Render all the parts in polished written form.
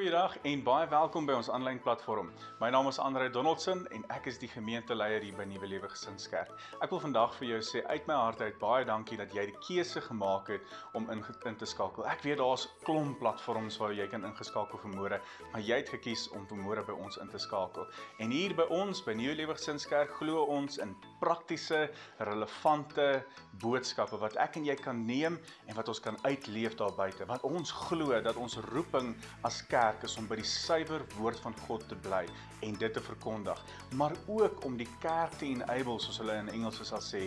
Goeiedag en baie welkom by ons aanlyn platform. My naam is André Donaldson en ek is die gemeenteleier hier by Nuwe Lewe Gesinskerk. Ek wil vandag vir jou sê uit my hart uit baie dankie dat jy die keuse gemaak het om in te skakel. Ek weet daar's klomp platforms waar jy kan ingeskakel vanmôre, maar jy het gekies om vanmôre by ons in te skakel. En hier by ons by Nuwe Lewe Gesinskerk glo ons in praktiese, relevante boodskappe wat ek en jy kan neem en wat ons kan uitleef daar buite. Want ons glo dat ons roeping as kerk is om by die suiwer woord van God te bly en dit te verkondig, maar ook om die kerk te enable, soos hulle in Engels sal sê,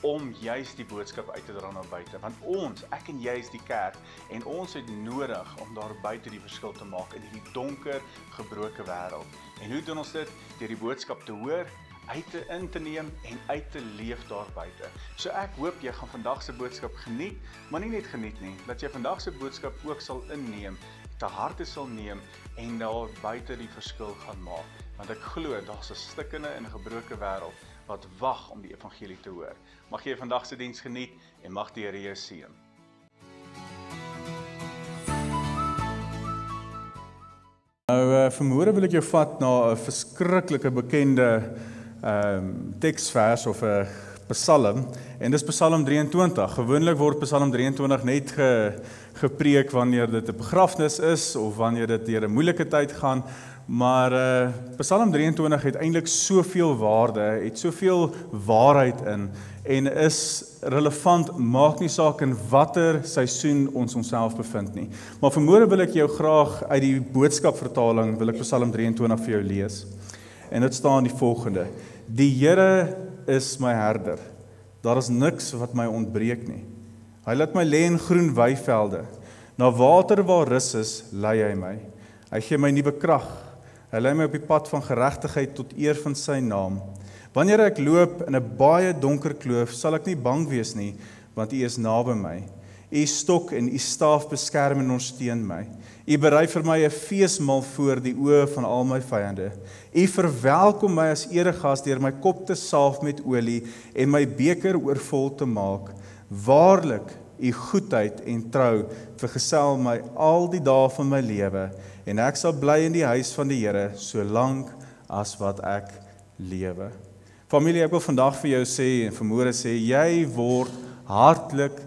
om juist die boodskap uit te dra na buite. Want ons, ek en jy is die kerk en ons het nodig om daar buite die verskil te maak in hierdie donker, gebroke wêreld. En hoe doen ons dit? Deur die boodskap te hoor, in te neem en uit te leef daar buite. So ek hoop jy gaan vandag se boodskap geniet, maar nie net geniet nie, dat jy vandag se boodskap ook sal inneem, te harte sal neem en daar buite die verskil gaan maak. Want ek glo daar's 'n stikkende en 'n gebroke wêreld wat wag om die evangelie te hoor. Mag jy vandag se diens geniet en mag die Here jou seën. Nou vanmôre wil ek jou vat na 'n verskriklike bekende teksvers of 'n Psalm, en dis Psalm 23. Gewoonlik word Psalm 23 net gepreek wanneer dit 'n begrafnis is of wanneer dit deur 'n moeilike tyd gaan, maar Psalm 23 het eintlik soveel waarde, het soveel waarheid in en is relevant, maak nie saak in watter seisoen ons onsself bevind nie. Maar vanmôre wil ek jou graag uit die boodskapvertaling wil ek Psalm 23 vir jou lees. En dit staan die volgende: Die Here is my herder, daar is niks wat my ontbreek nie. Hy laat my lê in groen weivelde, na water waar rus is, lei hy my. Hy gee my nuwe krag, hy lei my op die pad van geregtigheid tot eer van sy naam. Wanneer ek loop in 'n baie donker kloof, sal ek nie bang wees nie, want U is naby my. U stok en U staaf beskerm en ondersteun my. U berei vir my 'n feesmaal voor die oë van al my vyande. U verwelkom my as eregas deur my kop te salf met olie en my beker oorvol te maak. Waarlik, U goedheid en trou vergesel my al die dae van my lewe, en ek sal bly in die huis van die Here solank as wat ek lewe. Familie, ek wil vandag vir jou sê en vanmôre sê, jy word hartlik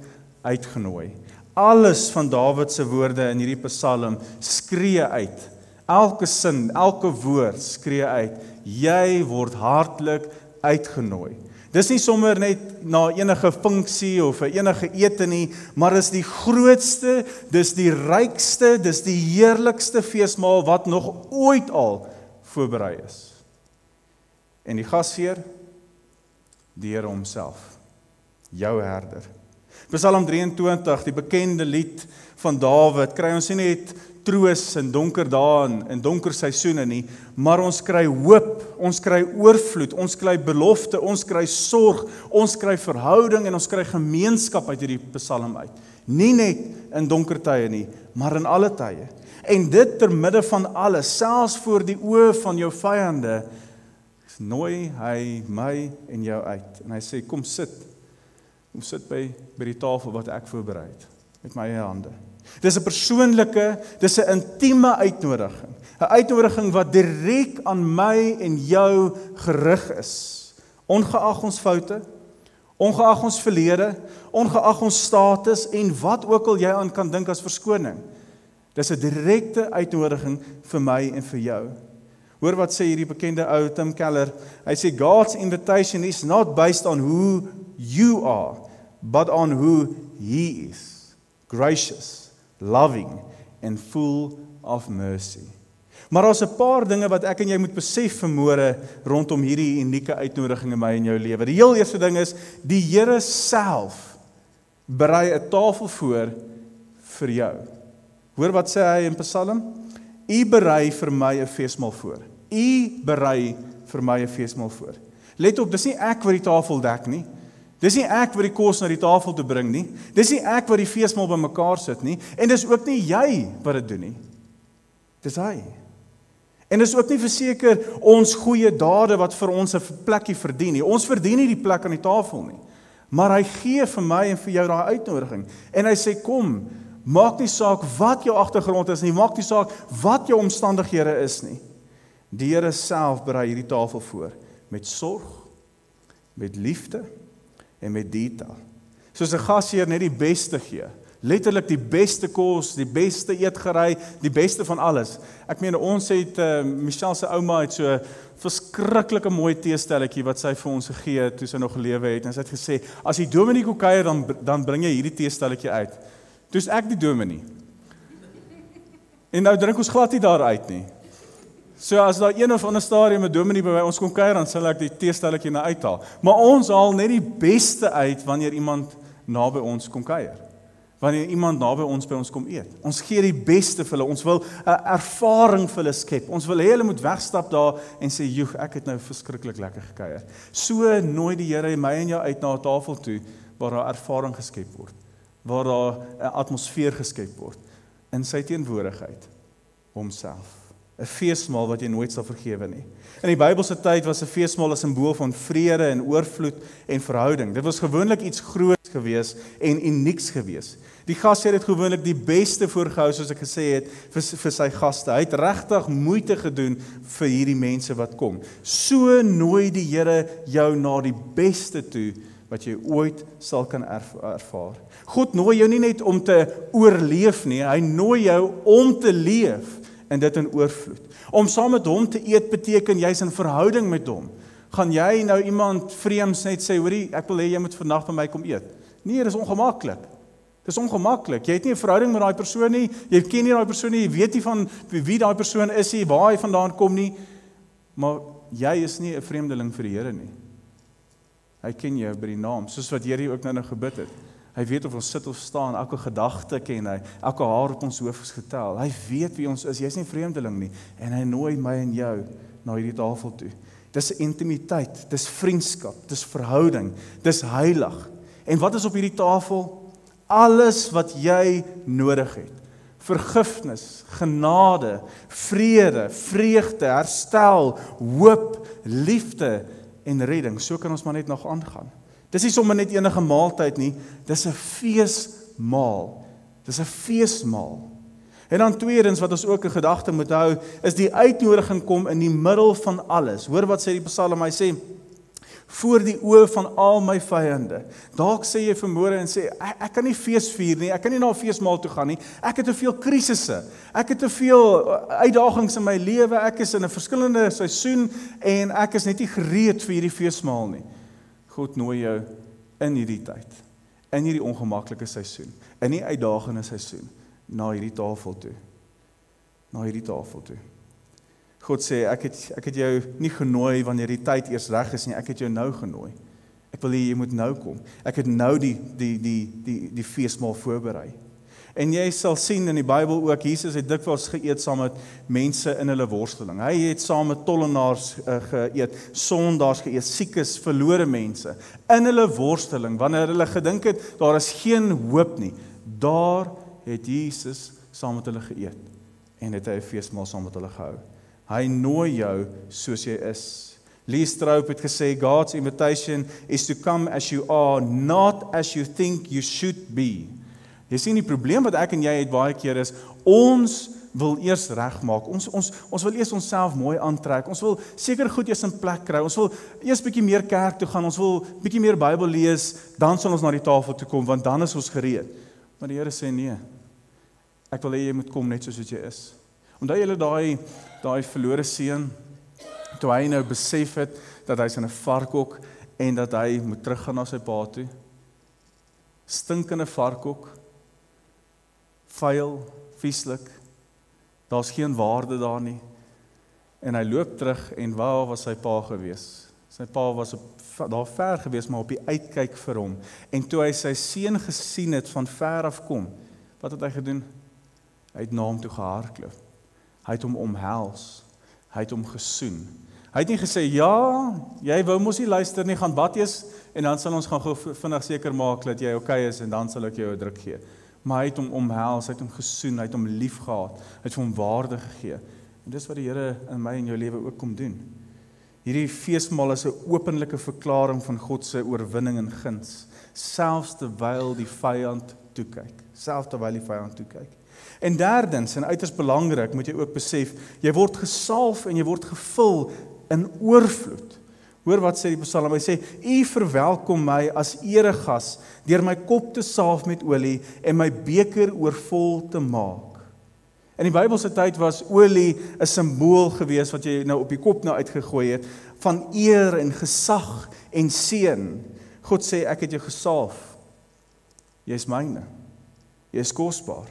uitgenooi. Alles van Dawid se woorde in hierdie Psalm skree uit. Elke sin, elke woord skree uit. Jy word hartlik uitgenooi. Dis nie sommer net na enige funksie of enige ete nie, maar is die grootste, dis die rykste, dis die heerlikste feesmaal wat nog ooit al voorberei is. En die gasheer, die Here homself, jou herder. Psalm 23, die bekende lied van Dawid, kry ons nie net troos in donker dae en donker seisoene nie, maar ons kry hoop, ons kry oorvloed, ons kry belofte, ons kry sorg, ons kry verhouding en ons kry gemeenskap uit hierdie Psalm uit. Nie net in donker tye nie, maar in alle tye. En dit ter midde van alles, selfs voor die oë van jou vyande, nooi hy my en jou uit. En hy sê, kom sit by die tafel wat ek voorberei het, met my eie hande. Dis 'n persoonlike, dis 'n intieme uitnodiging. 'n Uitnodiging wat direk aan my en jou gerig is. Ongeag ons foute, ongeag ons verlede, ongeag ons status en wat ook al jy aan kan dink as verskoning. Dis 'n direkte uitnodiging vir my en vir jou. Hoor wat sê hierdie bekende ou Tim Keller. Hy sê God's invitation is not based on who you are, but on who He is. Gracious, loving and full of mercy. Maar daar's 'n paar dinge wat ek en jy moet besef vanmôre rondom hierdie unieke uitnodiging in my en jou lewe. Die heel eerste ding is, die Here self berei 'n tafel voor vir jou. Hoor wat sê hy in Psalm? U berei vir my 'n feesmaal voor. U berei vir my 'n feesmaal voor. Let op, dis nie ek wat die tafel dek nie. Dis nie ek wat die kos na die tafel toe bring nie. Dis nie ek wat die feesmaal bymekaar sit nie. En dis ook nie jy wat dit doen nie. Dis hy. En dis ook nie verseker ons goeie dade wat vir ons 'n plekkie verdien nie. Ons verdien nie die plek aan die tafel nie. Maar hy gee vir my en vir jou daai uitnodiging. En hy sê, kom, Maak nie saak wat jou agtergrond is nie, maak nie saak wat jou omstandighede is nie. Die Here self berei hierdie tafel voor, met sorg, met liefde en met detail. Soos 'n gasheer net die beste gee, letterlik die beste kos, die beste eetgerei, die beste van alles. Ek meen, ons het, Michelle se ouma het so 'n verskriklike mooi teestelletjie wat sy vir ons gegee het, toe sy nog gelewe het, en sy het gesê, as die dominee kom kuier, dan bring jy hierdie teestelletjie uit. Toe is ek die dominee. En nou drink ons glad nie daaruit nie. So as daar een of ander stadium 'n dominee by ons kom kuier, dan sal ek die teestelletjie nou uithaal. Maar ons haal net die beste uit wanneer iemand naby ons kom kuier. Wanneer iemand naby ons by ons kom eet. Ons gee die beste vir hulle. Ons wil 'n ervaring vir hulle skep. Ons wil hê hulle moet wegstap daar en sê, "Joeg, ek het nou verskriklik lekker gekuier." So nooi die Here my en jou uit na 'n tafel toe waar daar ervaring geskep word, waar daar 'n atmosfeer geskep word in sy teenwoordigheid, homself. 'n Feesmaal wat jy nooit sal vergewe nie. In die Bybelse tyd was 'n feesmaal 'n simbool van vrede en oorvloed en verhouding. Dit was gewoonlik iets groots gewees en unieks gewees. Die gasheer het gewoonlik die beste voorgehou, soos ek gesê het, vir sy gaste. Hy het regtig moeite gedoen vir hierdie mense wat kom. So nooi die Here jou na die beste toe wat jy ooit sal kan ervaar. God nooi jou nie net om te oorleef nie, hy nooi jou om te leef. En dit in oorvloed. Om saam met hom te eet beteken jy's in verhouding met hom. Gaan jy nou iemand vreemds net sê, hoorie, ek wil hê jy moet vandag by my kom eet? Nee, dis ongemaklik. Dis ongemaklik. Jy het nie 'n verhouding met daai persoon nie, jy ken nie daai persoon nie, jy weet nie van wie daai persoon is nie, waar hy vandaan kom nie, maar jy is nie 'n vreemdeling vir die Here nie. Hy ken jou by die naam, soos wat Here ook nou gebid het. Hy weet of ons sit of staan, elke gedagte ken hy, elke haar op ons hoof is getel. Hy weet wie ons is, jy's nie vreemdeling nie, en hy nooi my en jou na hierdie tafel toe. Dis intimiteit, dis vriendskap, dis verhouding, dis heilig. En wat is op hierdie tafel? Alles wat jy nodig het. Vergifnis, genade, vrede, vreugde, herstel, hoop, liefde en redding. So kan ons maar net nog aangaan. Dis nie sommer net enige maaltyd nie, dis 'n feesmaal. Dis 'n feesmaal. En dan tweedens wat ons ook 'n gedagte moet hou, is die uitnodiging kom in die middel van alles. Hoor wat sê die Psalm, hy sê, voor die oë van al my vyande. Dalk sê jy vanmôre en sê, ek kan nie fees vier nie, ek kan nie na 'n feesmaal toe gaan nie, ek het te veel krisisse, ek het te veel uitdagings in my lewe, ek is in 'n verskillende seisoen, en ek is net nie gereed vir hierdie feesmaal nie. God nooi jou in hierdie tyd, in hierdie ongemaklike seisoen, in die uitdagende seisoen, na hierdie tafel toe. Na hierdie tafel toe. God sê, ek het jou nie genooi wanneer die tyd eers reg is nie, ek het jou nou genooi. Ek wil hê jy moet nou kom. Ek het nou die feesmaal voorberei. En jy sal sien in die Bybel ook, Jesus het dikwels geëet saam met mense in hulle worsteling. Hy het saam met tollenaars geëet, sondaars geëet, siekes, verlore mense. In hulle worsteling, wanneer hulle gedink het, daar is geen hoop nie, daar het Jesus saam met hulle geëet. En het hy 'n feesmaal saam met hulle gehou. Hy nooi jou soos jy is. Lee Strauss het gesê, God's invitation is to come as you are, not as you think you should be. Jy sien die probleem wat ek en jy het baie keer is, ons wil eers regmaak, ons wil eers onsself mooi aantrek, ons wil seker goed eers in plek kry, ons wil eers bietjie meer kerk toe gaan, ons wil bietjie meer Bybel lees, dan sal ons na die tafel toe kom, want dan is ons gereed. Maar die Here sê nee, ek wil hê jy moet kom net soos wat jy is. Onthou julle daai verlore seun, toe hy nou besef het, dat hy is in 'n varkhok, en dat hy moet teruggaan na sy pa toe, stinkende varkhok, vuil, vieslik, daar's geen waarde daar nie, en hy loop terug, en waar was sy pa gewees? Sy pa was daar ver gewees, maar op die uitkyk vir hom, en toe hy sy seun gesien het, van ver af kom, wat het hy gedoen? Hy het na hom toe gehardloop, hy het hom omhels, hy het hom gesoen, hy het nie gesê, ja, jy wou mos nie luister nie, gaan bad eers, en dan sal ons gaan vinnig seker maak, dat jy okay is, en dan sal ek jou 'n druk gee. Maar hy het hom omhels, hy het hom gesoen, hy het hom lief gehad, hy het hom waarde gegee. En dis wat die Here in my en jou lewe ook kom doen. Hierdie feesmaal is 'n openlike verklaring van God se oorwinning en guns, selfs terwyl die vyand toe kyk. Self terwyl die vyand toe kyk. En derdens, en uiters belangrik, moet jy ook besef, jy word gesalf en jy word gevul in oorvloed. Hoor wat sê die Psalm, hy sê, U verwelkom my as eregas, deur my kop te salf met olie en my beker oorvol te maak. In die Bybelse tyd was olie 'n simbool gewees wat jy nou op die kop nou uitgegooi het, van eer en gesag en seën. God sê, ek het jou gesalf. Jy is myne. Jy is kosbaar.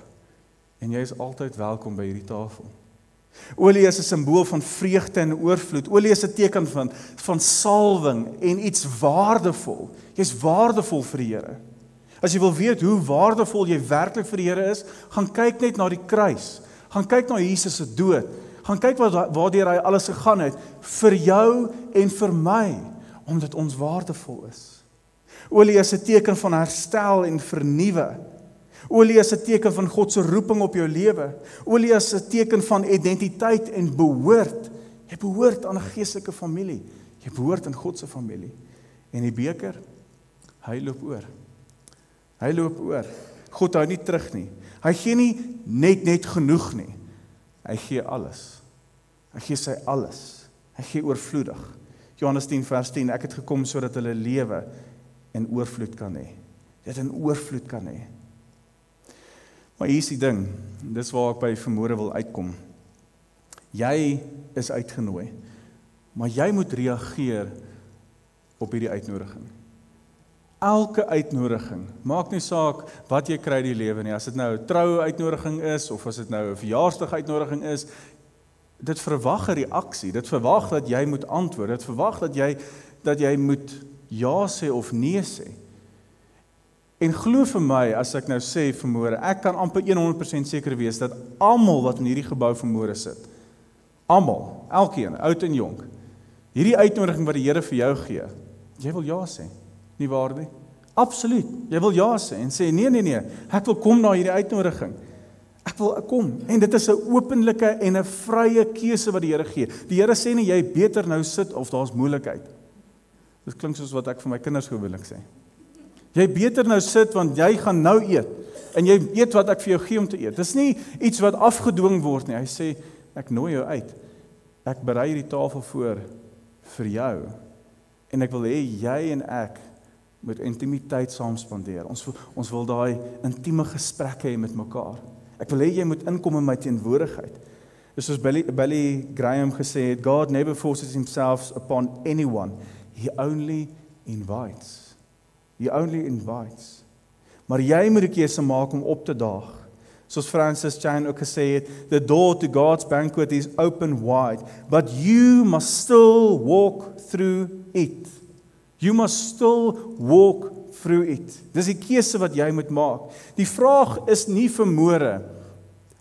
En jy is altyd welkom by hierdie tafel. Olie is 'n simbool van vreugde en oorvloed. Olie is 'n teken van salwing en iets waardevol. Jy's waardevol vir die Here. As jy wil weet hoe waardevol jy werklik vir die Here is, gaan kyk net na die kruis. Gaan kyk na Jesus se dood. Gaan kyk waardeur hy alles gegaan het vir jou en vir my, omdat ons waardevol is. Olie is 'n teken van herstel en vernuwe. Olie is 'n teken van God se roeping op jou lewe. Olie is 'n teken van identiteit en behoort. Jy behoort aan 'n geestelike familie. Jy behoort aan God se familie. En die beker, hy loop oor. Hy loop oor. God hou nie terug nie. Hy gee nie net genoeg nie. Hy gee alles. Hy gee sy alles. Hy gee oorvloedig. Johannes 10 vers 10, ek het gekom sodat hulle lewe in oorvloed kan hê. Dit in oorvloed kan hê. Maar hier is die ding, dis waar ek by vanmôre wil uitkom. Jy is uitgenooi, maar jy moet reageer op hierdie uitnodiging. Elke uitnodiging, maak nie saak wat jy kry in die lewe nie, as dit nou 'n troue uitnodiging is, of as dit nou 'n verjaarsdag uitnodiging is, dit verwag 'n reaksie, dit verwag dat jy moet antwoord, dit verwag dat jy moet ja sê of nee sê. En glo vir my, as ek nou sê vanmôre, ek kan amper 100% seker wees, dat almal wat in hierdie gebou vanmôre sit, almal, elkeen, oud en jonk, hierdie uitnodiging wat die Here vir jou gee, jy wil ja sê, nie waar nie? Absoluut, jy wil ja sê, en sê, nee, ek wil kom na hierdie uitnodiging, ek wil kom, en dit is 'n openlike en 'n vrye keuse wat die Here gee. Die Here sê nie, jy beter nou sit, of daar's moeilikheid. Dit klink soos wat ek vir my kinders gewoonlik sê. Jy beter nou sit, want jy gaan nou eet, en jy eet wat ek vir jou gee om te eet. Dis nie iets wat afgedwing word nie. Hy sê, ek nooi jou uit. Ek berei die tafel voor vir jou, en ek wil hê jy en ek moet intimiteit saam spandeer. Ons wil daai intieme gesprekke hê met mekaar. Ek wil hê jy moet inkom in my teenwoordigheid. Dis soos Billy Graham gesê het, God never forces himself upon anyone. He only invites. He only invites. Maar jy moet 'n keuse maak om op te daag. Soos Francis Chan ook gesê het, the door to God's banquet is open wide, but you must still walk through it. You must still walk through it. Dis die keuse wat jy moet maak. Die vraag is nie vanmôre,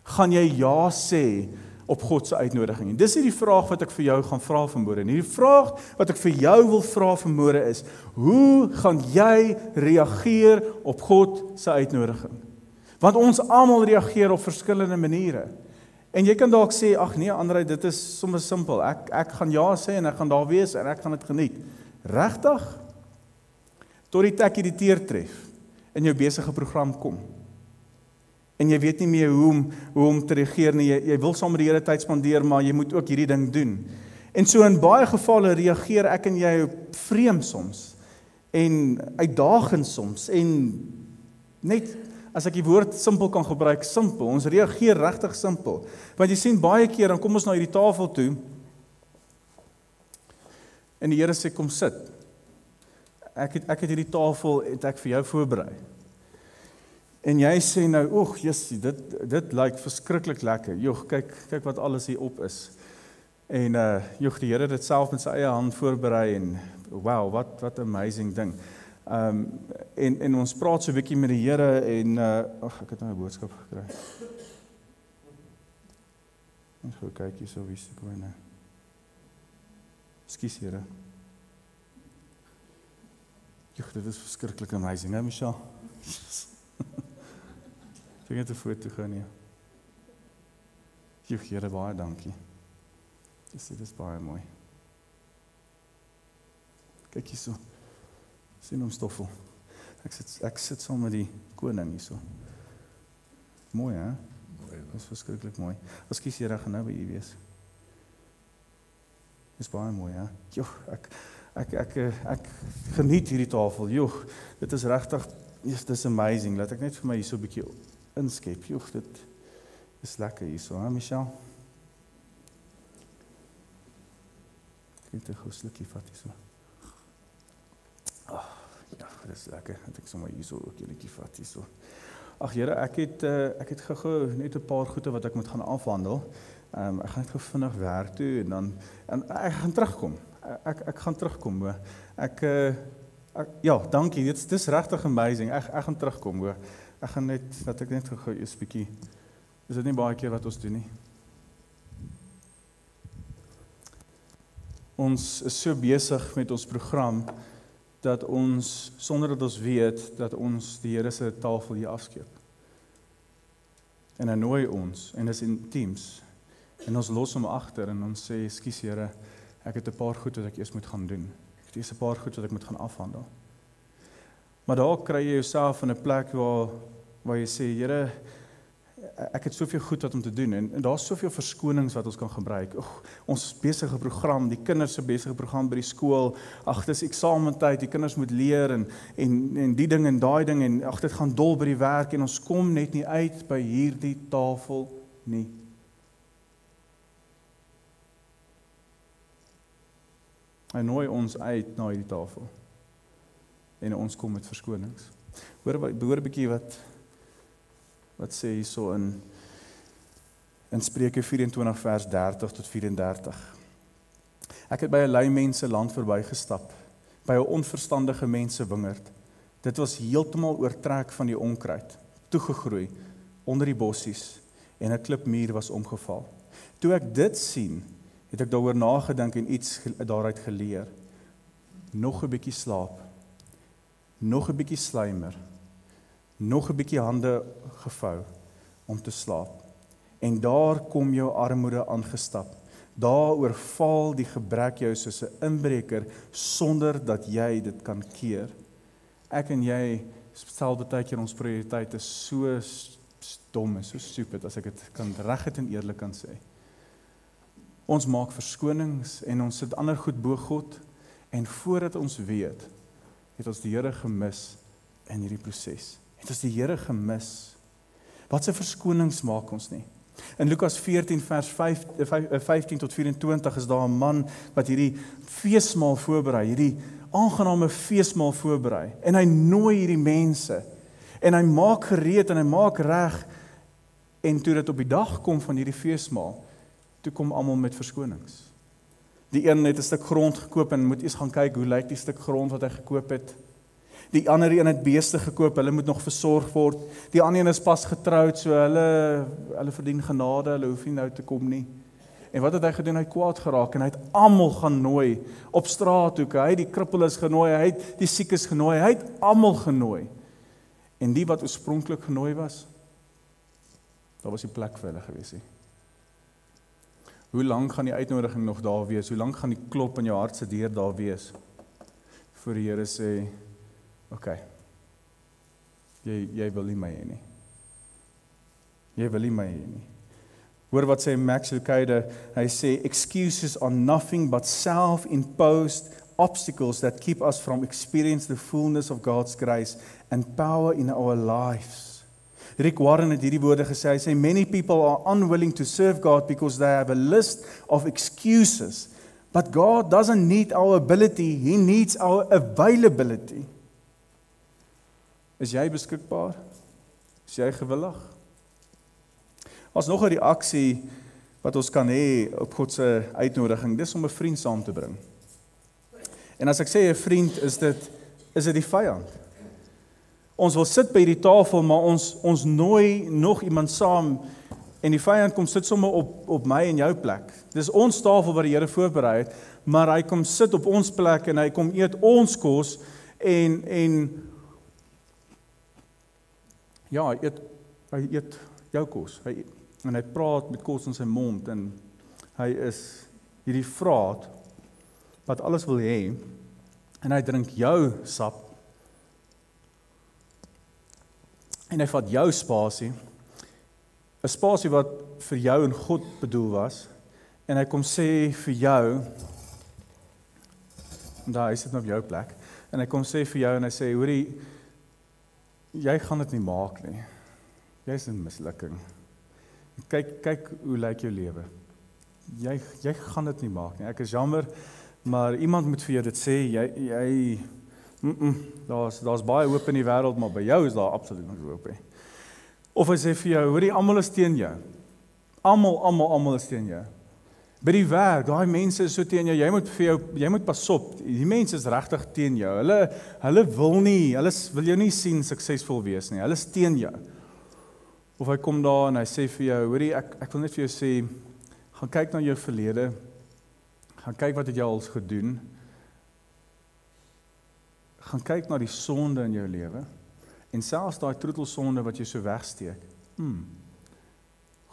gaan jy ja sê op God se uitnodiging. En dis nie die vraag wat ek vir jou gaan vra vanmôre nie. Die vraag wat ek vir jou wil vra vanmôre is, hoe gaan jy reageer op God se uitnodiging? Want ons almal reageer op verskillende maniere. En jy kan dalk sê, ag nee Andrei, dit is sommer simpel. Ek gaan ja sê en ek gaan daar wees en ek gaan dit geniet. Regtig? Tot die tek die teer tref en jou besige program kom. En jy weet nie meer hoe om te reageer nie. Jy wil saam met die Here tyd spandeer, maar jy moet ook hierdie ding doen. En so in baie gevalle reageer ek en jy vreemd soms en uitdagend soms en net as ek die woord simpel kan gebruik, simpel. Ons reageer regtig simpel. Want jy sien baie keer dan kom ons na hierdie tafel toe en die Here sê kom sit. Ek het hierdie tafel het ek vir jou voorberei. En jy sê nou, oeg, Jessie, dit lyk verskriklik lekker. Joh, kyk wat alles hier op is. En joh, die Here het dit self met sy eie hand voorberei en wow, wat 'n amazing ding. En ons praat so 'n bietjie met die Here en ek het nou 'n boodskap gekry. Ons gaan kyk hier so wie se kom nou. Skus Here. Joh, dit is verskriklik amazing, hè Michelle? Ek het 'n foto gaan hier. Joh, Here, baie dankie. Dit is baie mooi. Kyk hier so. Sien hom stoffel. Ek sit saam met die koning hierso. Mooi, hè? Dis verskriklik mooi. Ekskuus Here, ek gaan nou by u wees. Dis baie mooi, hè? Joh, ek geniet hierdie tafel. Joh, dit is regtig, dit is amazing. Laat ek net vir my hierso 'n bietjie inskep. Joh, dit is lekker hierso, hè, Michelle? Ek het 'n gou slukkie vat hierso. Ja, dit is lekker. Ek sommer hierso ook 'n bietjie vat hierso. Ag Here, ek het gou net 'n paar goede wat ek moet gaan afhandel. Ek gaan net gou vinnig werk toe en ek gaan terugkom. Ek gaan terugkom, hoor. Ja, dankie. Dit is regtig amazing. Ek gaan terugkom, hoor. Ek gaan net dat ek net gou eers bietjie. Is dit nie baie keer wat ons doen nie? Ons is so besig met ons program dat ons, sonder dat ons weet, dat ons die Here se tafel hier afskeep. En hy nooi ons, en dis in teams, en ons los hom agter, en ons sê, ekskuus Here, ek het 'n paar goed wat ek eers moet gaan doen. Ek het eers 'n paar goed wat ek moet gaan afhandel. Maar daar kry jy jouself in 'n plek waar jy sê, Here, ek het soveel goed wat om te doen, en daar's soveel verskonings wat ons kan gebruik. Ons besige program, die kinders se besige program by die skool, ag, dis eksamentyd, die kinders moet leer, en die ding en daai ding, en ag, dit gaan dol by die werk, en ons kom net nie uit by hierdie tafel nie. Hy nooi ons uit na hierdie tafel, en ons kom met verskonings. Hoor 'n bietjie wat sê hierso in Spreuke 24 vers 30 tot 34. Ek het by 'n lui mense land verbygestap, by 'n onverstandige mense wingerd. Dit was heeltemal oortrek van die onkruid, toegegroei onder die bossies en 'n klipmuur was omgeval. Toe ek dit sien, het ek daaroor nagedink en iets daaruit geleer. Nog 'n bietjie slaap, nog 'n bietjie sluimer, nog 'n bietjie hande gevou om te slaap. En daar kom jou armoede aangestap. Daar oorval die gebrek jou soos 'n inbreker sonder dat jy dit kan keer. Ek en jy stel baie keer ons prioriteite so dom en so stupid as ek dit kan regtig en eerlik kan sê. Ons maak verskonings en ons sit ander goed bo God en voordat ons weet, het ons die Here gemis in hierdie proses. Het ons die Here gemis. Wat se verskonings maak ons nie? In Lukas 14 vers 15 tot 24 is daar 'n man wat hierdie feesmaal voorberei, hierdie aangename feesmaal voorberei. En hy nooi hierdie mense en hy maak gereed en hy maak reg. En toe dit op die dag kom van hierdie feesmaal, toe kom almal met verskonings. Die een het 'n stuk grond gekoop en moet eers gaan kyk hoe lyk die stuk grond wat hy gekoop het. Die ander een het beeste gekoop, hulle moet nog versorg word. Die ander een is pas getroud, so hulle verdien genade, hulle hoef nie nou te kom nie. En wat het hy gedoen? Hy het kwaad geraak en hy het almal gaan nooi op straathoeke. Hy het die krippeles genooi, hy het die siekes genooi, hy het almal genooi. En die wat oorspronklik genooi was, daar was die plek vir hulle gewees. Hoe lank gaan die uitnodiging nog daar wees? Hoe lank gaan die klop in jou hart se deur daar wees? Voor die Here sê, okay, jy wil nie my hê nie. Jy wil nie my hê nie. Hoor wat sê Max Lucado, hy sê, excuses are nothing but self-imposed obstacles that keep us from experiencing the fullness of God's grace and power in our lives. Rick Warren het hierdie woorde gesê, hy sê, many people are unwilling to serve God because they have a list of excuses, but God doesn't need our ability, He needs our availability. Is jy beskikbaar? Is jy gewillig? As nog 'n reaksie wat ons kan hê op God se uitnodiging, dis om 'n vriend saam te bring. En as ek sê 'n vriend, is dit die vyand. Ons wil sit by hierdie tafel, maar ons nooi nog iemand saam en die vyand kom sit sommer op my en jou plek. Dis ons tafel wat die Here voorberei het, maar hy kom sit op ons plek en hy kom eet ons kos en ja, hy eet jou kos. En hy praat met kos in sy mond en hy is hierdie vraat wat alles wil hê en hy drink jou sap en hy vat jou spasie, 'n spasie wat vir jou en God bedoel was, en hy kom sê vir jou, daar, hy sit nou op jou plek, en hy kom sê vir jou, en hy sê, hoorie, jy gaan dit nie maak nie, jy is 'n mislukking, kyk hoe lyk jou lewe, jy gaan dit nie maak nie, ek is jammer, maar iemand moet vir jou dit sê, daar's baie hoop in die wêreld, maar by jou is daar absoluut nie hoop nie. Of hy sê vir jou, hoorie, almal is teen jou. Almal is teen jou. By die werk, daai mense is so teen jou, jy moet pas op. Die mense is regtig teen jou. Hulle wil jou nie sien suksesvol wees nie. Hulle is teen jou. Of hy kom daar en hy sê vir jou, hoorie, ek wil net vir jou sê, gaan kyk na jou verlede, gaan kyk wat het jy al gedoen, gaan kyk na die sonde in jou lewe, en selfs daai troetelsonde wat jy so wegsteek,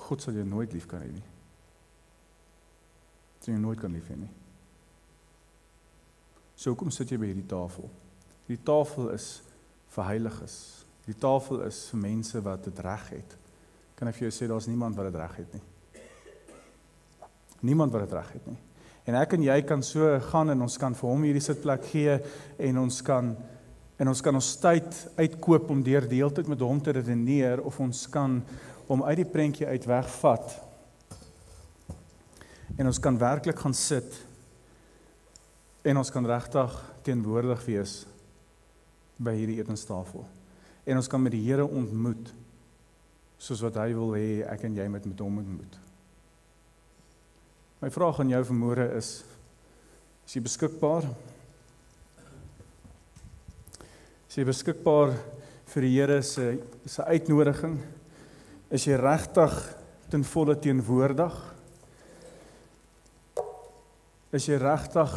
God sal jou nooit lief kan hê nie. Sal jou nooit kan lief hê nie. So hoekom sit jy by hierdie tafel? Die tafel is vir heiliges. Die tafel is vir mense wat dit reg het. Kan ek vir jou sê, daar's niemand wat dit reg het nie. Niemand wat dit reg het nie. En ek en jy kan so gaan en ons kan vir hom hierdie sitplek gee en ons kan ons tyd uitkoop om deur die hele tyd met hom te redeneer, of ons kan hom uit die prentjie uit wegvat en ons kan werklik gaan sit en ons kan regtig teenwoordig wees by hierdie etenstafel. En ons kan met die Here ontmoet soos wat hy wil hê ek en jy met hom ontmoet. My vraag aan jou vanmôre is jy beskikbaar? Is jy beskikbaar vir die Here se uitnodiging? Is jy regtig ten volle teenwoordig? Is jy regtig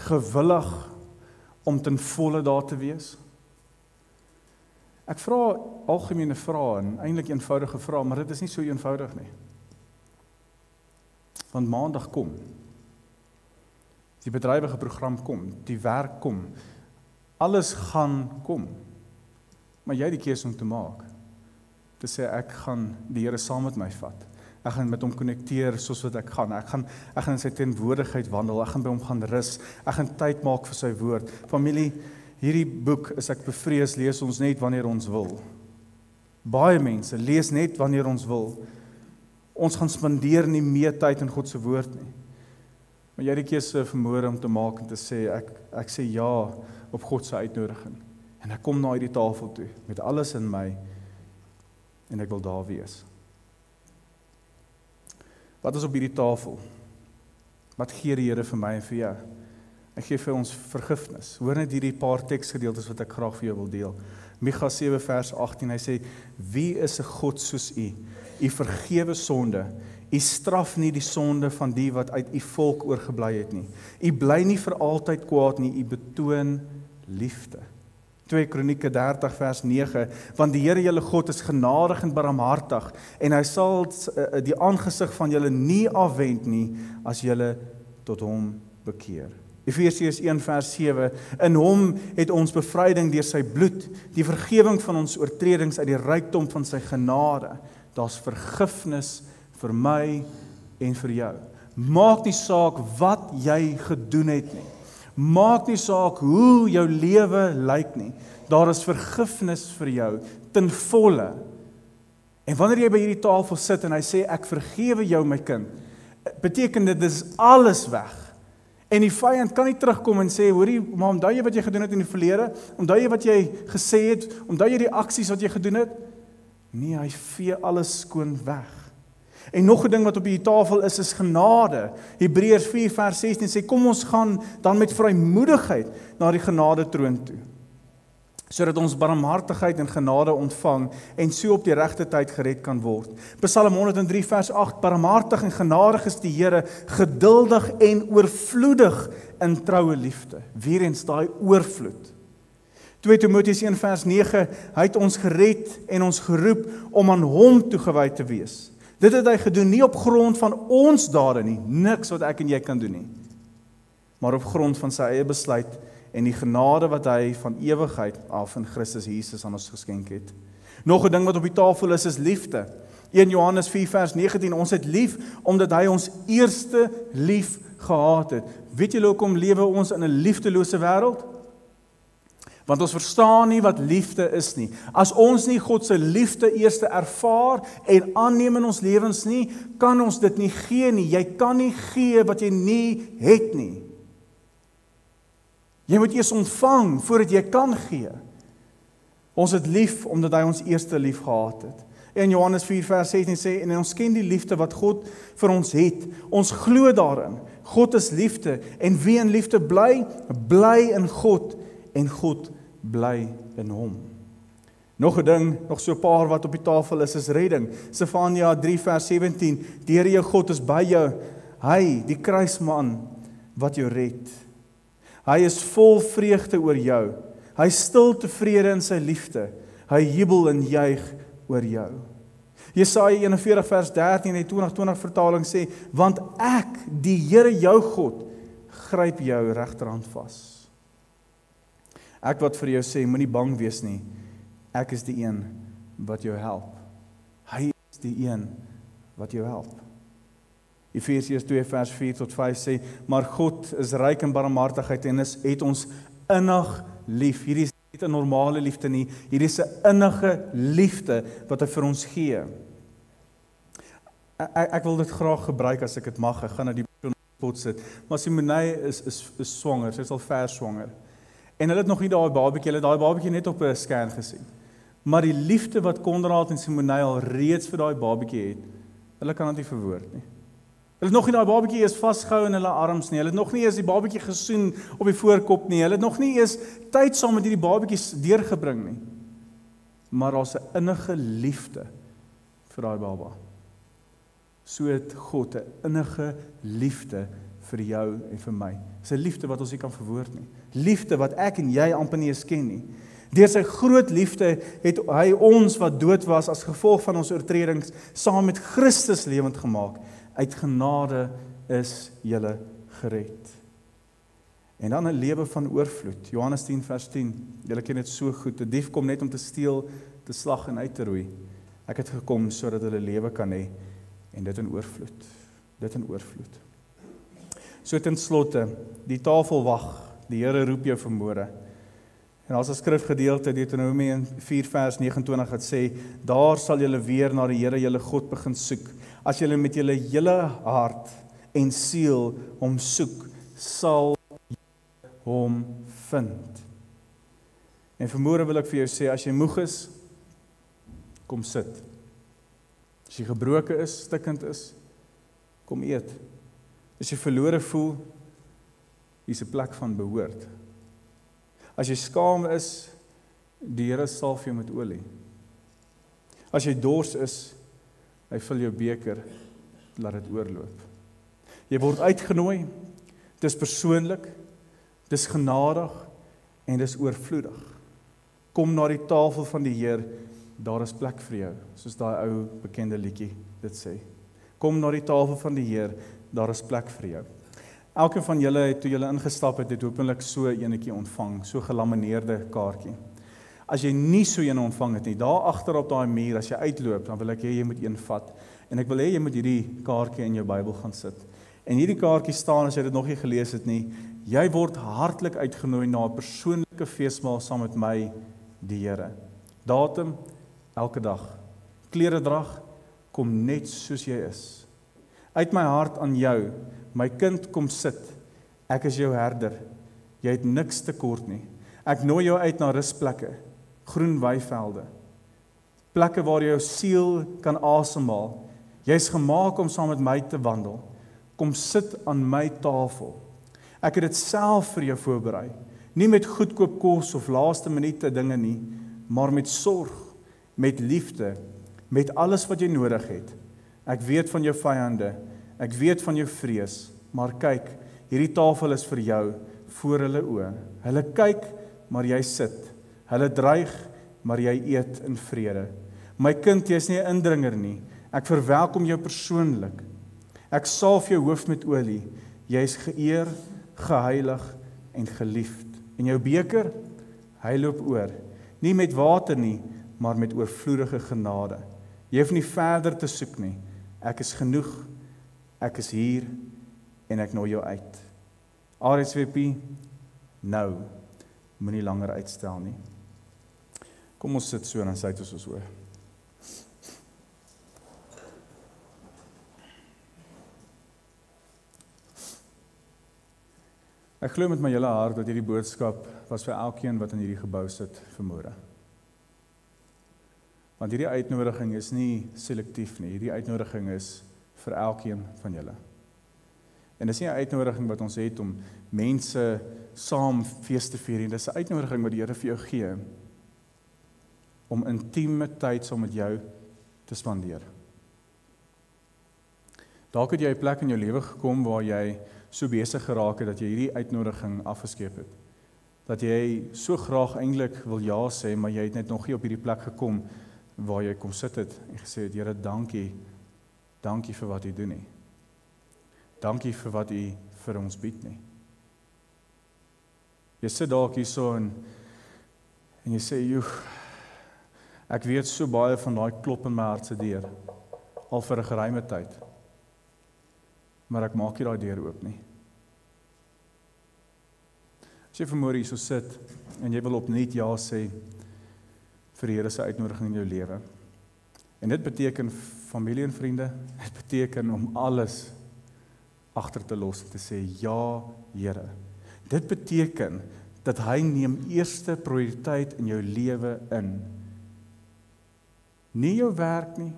gewillig om ten volle daar te wees? Ek vra algemene vrae en eintlik eenvoudige vrae, maar dit is nie so eenvoudig nie. Want maandag kom. Die bedrywige program kom, die werk kom. Alles gaan kom. Maar jy het die keuse om te maak. Te sê ek gaan die Here saam met my vat. Ek gaan met hom konnekteer soos wat ek gaan. Ek gaan in sy teenwoordigheid wandel. Ek gaan by hom gaan rus. Ek gaan tyd maak vir sy woord. Familie, hierdie boek is ek bevrees lees ons net wanneer ons wil. Baie mense lees net wanneer ons wil. Ons gaan spandeer nie meer tyd in God se woord nie. Maar jy het die keuse vanmôre om te maak en te sê ek sê ja op God se uitnodiging. En ek kom na hierdie tafel toe met alles in my en ek wil daar wees. Wat is op hierdie tafel? Wat gee die Here vir my en vir jou? Ek gee vir ons vergifnis. Hoor net hierdie paar teksgedeeltes wat ek graag vir jou wil deel. Micha 7 vers 18, hy sê, wie is 'n God soos u? U vergewe sonde, u straf nie die sonde van die wat uit u volk oorgebly het nie. U bly nie vir altyd kwaad nie, u betoon liefde. 2 Kronieke 30 vers 9, want die Here julle God is genadig en barmhartig, en hy sal die aangesig van julle nie afwend nie, as julle tot hom bekeer. Efesiërs 1 vers 7, in hom het ons bevryding deur sy bloed, die vergewing van ons oortredings uit die rykdom van sy genade. Daar's vergifnis vir my en vir jou. Maak nie saak wat jy gedoen het nie. Maak nie saak hoe jou lewe lyk nie. Daar is vergifnis vir jou, ten volle. En wanneer jy by hierdie tafel sit en hy sê, ek vergewe jou my kind, beteken dit is alles weg. En die vyand kan nie terugkom en sê, hoorie, maar omdat jy wat jy gedoen het in die verlede, omdat jy wat jy gesê het, omdat jy die aksies wat jy gedoen het, nee, hy vee alles skoon weg. En nog 'n ding wat op die tafel is genade. Hebreërs 4 vers 16 sê, kom ons gaan dan met vrymoedigheid na die genade troon toe, sodat ons barmhartigheid en genade ontvang en so op die regte tyd gered kan word. Psalm 103 vers 8, barmhartig en genadig is die Here, geduldig en oorvloedig in troue liefde. Weer eens daai oorvloed. 2 Timoteus 1 vers 9, hy het ons gered en ons geroep om aan hom toegewy te wees. Dit het hy gedoen nie op grond van ons dade nie, niks wat ek en jy kan doen nie, maar op grond van sy eie besluit en die genade wat hy van ewigheid af in Christus Jesus aan ons geskenk het. Nog 'n ding wat op die tafel is liefde. 1 Johannes 4 vers 19, ons het lief, omdat hy ons eerste lief gehad het. Weet julle hoekom lewe ons in 'n liefdelose wêreld? Want ons verstaan nie wat liefde is nie. As ons nie God se liefde eers ervaar en aanneem in ons lewens nie, kan ons dit nie gee nie. Jy kan nie gee wat jy nie het nie. Jy moet eers ontvang voordat jy kan gee. Ons het lief omdat hy ons eerste lief gehad het. En Johannes 4 vers 16 sê, en ons ken die liefde wat God vir ons het. Ons glo daarin. God is liefde, en wie in liefde bly, bly in God, en God bly in hom. Nog 'n ding, nog so 'n paar wat op die tafel is redding. Sefanja 3 vers 17, die Here jou God is by jou, hy, die kruisman, wat jou red. Hy is vol vreugde oor jou, hy stil tevrede in sy liefde, hy jubel en juig oor jou. Jesaja 41 vers 13 en 2020 vertaling sê, want ek, die Here jou God, gryp jou regterhand vas. Ek wat vir jou sê, moenie bang wees nie, ek is die een wat jou help. Hy is die een wat jou help. Efesiërs 2 vers 4 tot 5 sê, maar God is ryk in barmhartigheid en het ons innig lief. Hierdie is nie 'n normale liefde nie, hierdie is 'n innige liefde wat hy vir ons gee. Ek wil dit graag gebruik as ek dit mag, ek gaan na die spot sit, maar Simonei is swanger, sy is al vers swanger. En hulle het nog nie daai babatjie net op 'n scan gesien. Maar die liefde wat Konrad en Simonei al reeds vir daai babatjie het, hulle kan dit nie verwoord nie. Hulle het nog nie daai babatjie eens vasgehou in hulle arms nie. Hulle het nog nie eens die babatjie gesoen op die voorkop nie. Hulle het nog nie eens tyd saam met hierdie babatjie deurgebring nie. Maar daar's 'n innige liefde vir daai baba. So het God 'n innige liefde vir jou en vir my. Dis 'n liefde wat ons nie kan verwoord nie. Liefde wat ek en jy amper nie eens ken nie. Deur sy groot liefde het hy ons wat dood was as gevolg van ons oortredings saam met Christus lewend gemaak. Uit genade is julle gered. En dan 'n lewe van oorvloed. Johannes 10 vers 10. Julle ken dit so goed. 'n Dief kom net om te steel, te slag en uit te roei. Ek het gekom sodat hulle lewe kan hê en dit in oorvloed. Dit in oorvloed. So ten slotte, die tafel wag. Die Here roep jou vanmôre. En as 'n skrifgedeelte Deuteronomium 4 vers 29 het sê, daar sal julle weer na die Here julle God begin soek. As julle met julle hele hart en siel hom soek, sal jy hom vind. En vanmôre wil ek vir jou sê, as jy moeg is, kom sit. As jy gebroken is, stikkend is, kom eet. As jy verlore voel, hier is 'n plek van behoort. As jy skaam is, die Here salf jou met olie. As jy dors is, hy vul jou beker, laat dit oorloop. Jy word uitgenooi, dis persoonlik, dis genadig en dis oorvloedig. Kom na die tafel van die Heer, daar is plek vir jou, soos daai ou bekende liedjie dit sê. Kom na die tafel van die Heer, daar is plek vir jou. Elkeen van julle het, toe julle ingestap het, hopelik so enetjie ontvang, so gelamineerde kaartjie. As jy nie so een ontvang het nie, daar agter op daai muur, as jy uitloop, dan wil ek hê jy moet een vat. En ek wil hê jy moet hierdie kaartjie in jou Bybel gaan sit. En hierdie kaartjie staan, as jy dit nog nie gelees het nie, jy word hartlik uitgenooi na 'n persoonlike feesmaal saam met my, die Here. Datum, elke dag. Kleredrag, kom net soos jy is. Uit my hart aan jou, my kind, kom sit. Ek is jou herder. Jy het niks tekort nie. Ek nooi jou uit na rusplekke, groen weivelde, plekke waar jou siel kan asemhaal. Jy's gemaak om saam met my te wandel. Kom sit aan my tafel. Ek het dit self vir jou voorberei. Nie met goedkoop kos of laaste minute dinge nie, maar met sorg, met liefde, met alles wat jy nodig het. Ek weet van jou vyande, ek weet van jou vrees, maar kyk, hierdie tafel is vir jou, voor hulle oë. Hulle kyk, maar jy sit. Hulle dreig, maar jy eet in vrede. My kind, jy is nie 'n indringer nie. Ek verwelkom jou persoonlik. Ek salf jou hoof met olie. Jy is geëer, geheilig en geliefd. En jou beker, hy loop oor. Nie met water nie, maar met oorvloedige genade. Jy hoef nie verder te soek nie. Ek is genoeg, ek is hier, en ek nooi jou uit. RSVP, nou, moenie langer uitstel nie. Kom ons sit so en dan sluit ons oor. Ek glo met my hele hart dat hierdie boodskap was vir elkeen wat in hierdie gebou sit vanmôre. Want hierdie uitnodiging is nie selektief nie, hierdie uitnodiging is vir elkeen van julle. En dis nie 'n uitnodiging wat ons het om mense saam fees te vier nie, dis 'n uitnodiging wat die Here vir jou gee om intieme tyd saam met jou te spandeer. Dalk het jy 'n plek in jou lewe gekom waar jy so besig geraak het dat jy hierdie uitnodiging afgeskeep het. Dat jy so graag eintlik wil ja sê, maar jy het net nog nie op hierdie plek gekom waar jy kom sit het en gesê het, Here, dankie vir wat U doen nie. Dankie vir wat U vir ons bied nie. Jy sit dalk hierso en jy sê, joe, ek weet so baie van daai klop in my hart se deur, al vir 'n geruime tyd. Maar ek maak nie daai deur oop nie. As jy vanmôre hierso sit en jy wil opnuut ja sê vir die Here se uitnodiging in jou lewe. En dit beteken familie en vriende, dit beteken om alles agter te los en te sê ja, Here. Dit beteken dat hy neem eerste prioriteit in jou lewe in. Nie jou werk nie,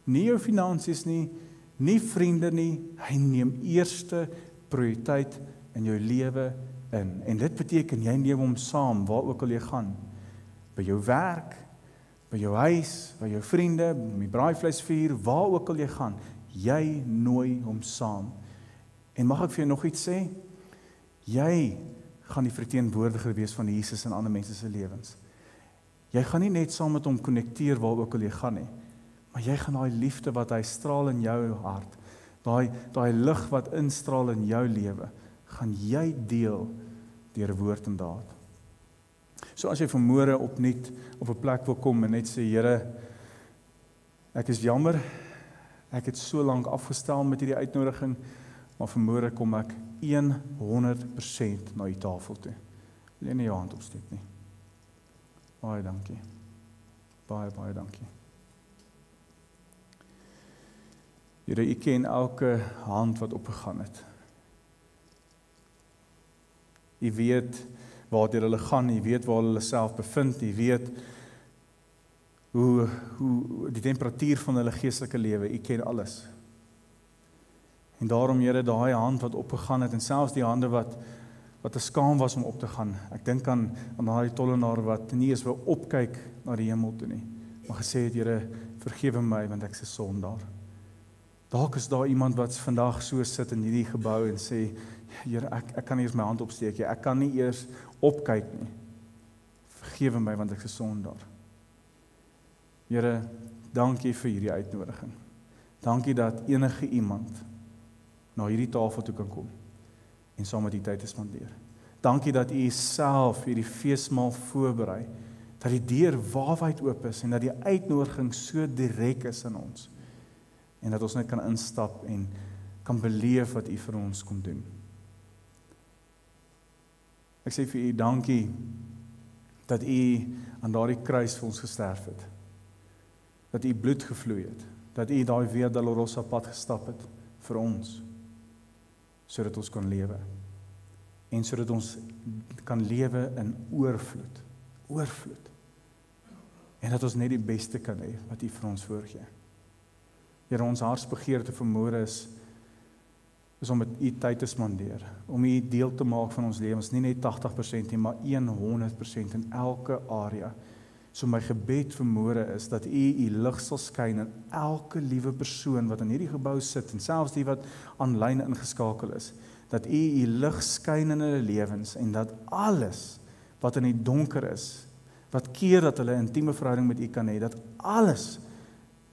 nie jou finansies nie, nie vriende nie, hy neem eerste prioriteit in jou lewe in. En dit beteken, jy neem hom saam, waar ook al jy gaan. By jou werk, by jou huis, by jou vriende, by die braaivleisvuur, waar ook al jy gaan. Jy nooi hom saam. En mag ek vir jou nog iets sê? Jy gaan die verteenwoordiger wees van Jesus in ander mense se lewens. Jy gaan nie net saam met hom konnekteer waar ook al jy gaan nie. Maar jy gaan daai liefde wat hy straal in jou hart, daai lig wat instraal in jou lewe, gaan jy deel deur woord en daad. So as jy vanmôre opnuut op 'n plek wil kom en net sê, Here, ek is jammer, ek het so lank afgestel met hierdie uitnodiging, maar vanmôre kom ek 100% na U tafel toe. Wil jy nie jou hand opsteek nie? Baie dankie. Baie dankie. Here, U ken elke hand wat opgegaan het. U weet waar hulle gaan, U weet waar hulle self bevind, U weet hoe die temperatuur van hulle geestelike lewe, U ken alles. En daarom, Here, daai hand wat opgegaan het, en selfs die hande wat te skaam was om op te gaan. Ek dink aan daai tollenaar wat nie eens wou opkyk na die hemel toe nie, maar gesê het, Here, vergewe my, want ek is 'n sondaar. Dalk is daar iemand wat vandag so sit in hierdie gebou en sê, Here, ek kan nie eers my hand opsteek nie, ek kan nie eers opkyk nie. Vergewe my, want ek is 'n sondaar. Here, dankie vir hierdie uitnodiging. Dankie dat enige iemand na hierdie tafel toe kan kom en saam met die tyd te spandeer. Dankie dat U self hierdie feesmaal voorberei, dat die deur waawyd oop is en dat die uitnodiging so direk is aan ons en dat ons net kan instap en kan beleef wat U vir ons kom doen. Ek sê vir U dankie dat U aan daardie kruis vir ons gesterf het, dat U bloed gevloei het, dat U daai Via Dolorosa pad gestap het vir ons, sodat ons kan lewe. En sodat ons kan lewe in oorvloed. Oorvloed. En dat ons net die beste kan hê wat U vir ons voorgee. Here, ons hartsbegeerte vanmôre is om met U tyd te spandeer, om U deel te maak van ons lewens, nie net 80% nie, maar 100% in elke area. So my gebed vanmôre is dat U lig sal skyn in elke liewe persoon wat in hierdie gebou sit en selfs die wat aanlyn ingeskakel is, dat U lig skyn in hulle lewens en dat alles wat in die donker is, wat keer dat hulle 'n intieme verhouding met U kan hê, dat alles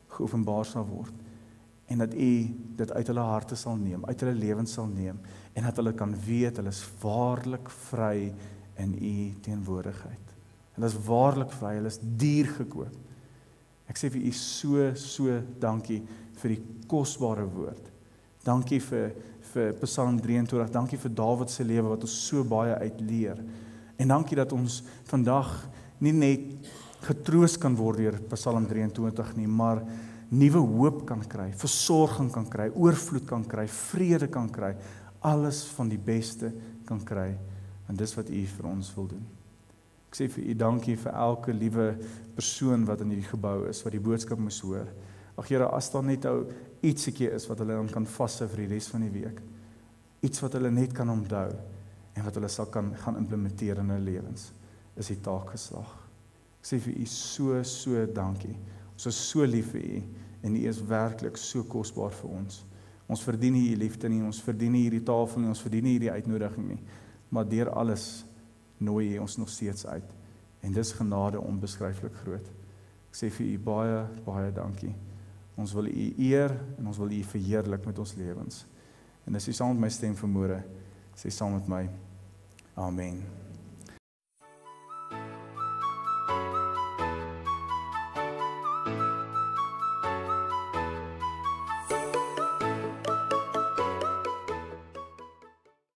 geopenbaar sal word en dat U dit uit hulle harte sal neem, uit hulle lewens sal neem en dat hulle kan weet hulle is waarlik vry in U teenwoordigheid. Hulle is waarlik vry, hulle is duur gekoop Ek sê vir u so dankie vir die kosbare woord. Dankie vir Psalm 23, dankie vir Dawid se lewe wat ons so baie uitleer. En dankie dat ons vandag nie net getroos kan word deur Psalm 23 nie, maar nuwe hoop kan kry, versorging kan kry, oorvloed kan kry, vrede kan kry, alles van die beste kan kry. En dis wat u vir ons wil doen. Ek sê vir u dankie vir elke liewe persoon wat in hierdie gebou is, wat die boodskap moes hoor. Ag Here, as daar net ietsie is wat hulle dan kan vashou vir die res van die week. Iets wat hulle net kan onthou en wat hulle sal kan gaan implementeer in hulle lewens, is die taak geslaag. Ek sê vir u so dankie. Ons is so lief vir u en u is werklik so kosbaar vir ons. Ons verdien nie u liefde nie, ons verdien nie hierdie tafel nie, ons verdien nie hierdie uitnodiging nie, maar deur alles nooi u ons nog steeds uit. En dis genade onbeskryflik groot. Ek sê vir u baie dankie. Ons wil u eer en ons wil u verheerlik met ons lewens. En as u saam met my stem vanmôre, sê saam met my, Amen.